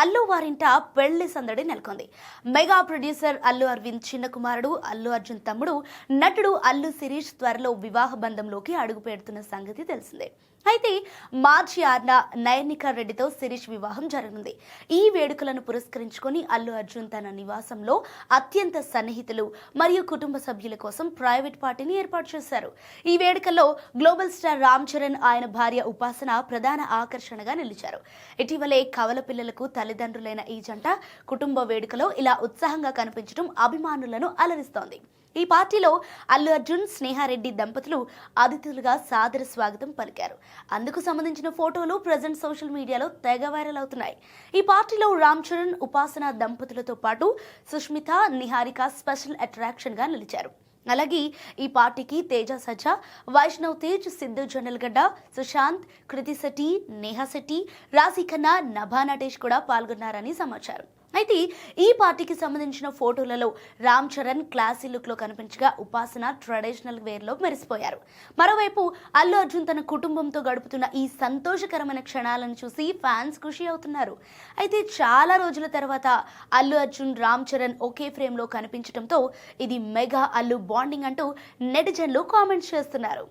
అల్లు వారింట పెళ్లి సందడి నెలకొంది. మెగా ప్రొడ్యూసర్ అల్లు అరవింద్ చిన్న కుమారుడు అల్లు అర్జున్ తమ్ముడు నటుడు అల్లు శిరీష్ త్వరలో వివాహ బంధంలోకి అడుగు పెడుతున్న సంగతి తెలిసిందే. అయితే మార్చి 6న నయనిక రెడ్డితో శిరీష్ వివాహం జరగనుంది. ఈ వేడుకలను పురస్కరించుకొని అల్లు అర్జున్ తన నివాసంలో అత్యంత సన్నిహితులు మరియు కుటుంబ సభ్యుల కోసం ప్రైవేట్ పార్టీని ఏర్పాటు చేశారు. ఈ వేడుకల్లో గ్లోబల్ స్టార్ రామ్ చరణ్, ఆయన భార్య ఉపాసన ప్రధాన ఆకర్షణగా నిలిచారు. ఇటీవలే కవల పిల్లలకు తల్లిదండ్రులైన ఈ జంట కుటుంబ వేడుకలో ఇలా ఉత్సాహంగా కనిపించడం అభిమానులను అలరిస్తోంది. ఈ పార్టీలో అల్లు అర్జున్, స్నేహారెడ్డి దంపతులు అతిథులుగా సాదర స్వాగతం పలికారు. అందుకు సంబంధించిన ఫోటోలు ప్రజెంట్ సోషల్ మీడియాలో తెగ వైరల్ అవుతున్నాయి. ఈ పార్టీలో రామ్ చరణ్, ఉపాసన దంపతులతో పాటు సుష్మిత, నిహారిక స్పెషల్ అట్రాక్షన్ గా నిలిచారు. అలాగే ఈ పార్టీకి తేజ సజ్జా, వైష్ణవ్ తేజ్, సిద్ధు జొన్నలగడ్డ, సుశాంత్, కృతి శెట్టి, నేహా శెట్టి, రాశి ఖన్నా, నభా నటేష్ కూడా పాల్గొన్నారని సమాచారం. అయితే ఈ పార్టీకి సంబంధించిన ఫోటోలలో రామ్ చరణ్ క్లాసీ లుక్ లో కనిపించగా ఉపాసన ట్రెడిషనల్ వేర్ లో మెరిసిపోయారు. మరోవైపు అల్లు అర్జున్ తన కుటుంబంతో గడుపుతున్న ఈ సంతోషకరమైన క్షణాలను చూసి ఫ్యాన్స్ ఖుషి అవుతున్నారు. అయితే చాలా రోజుల తర్వాత అల్లు అర్జున్, రామ్ చరణ్ ఒకే ఫ్రేమ్ లో కనిపించడంతో ఇది మెగా అల్లు బాండింగ్ అంటూ నెటిజన్లు కామెంట్స్ చేస్తున్నారు.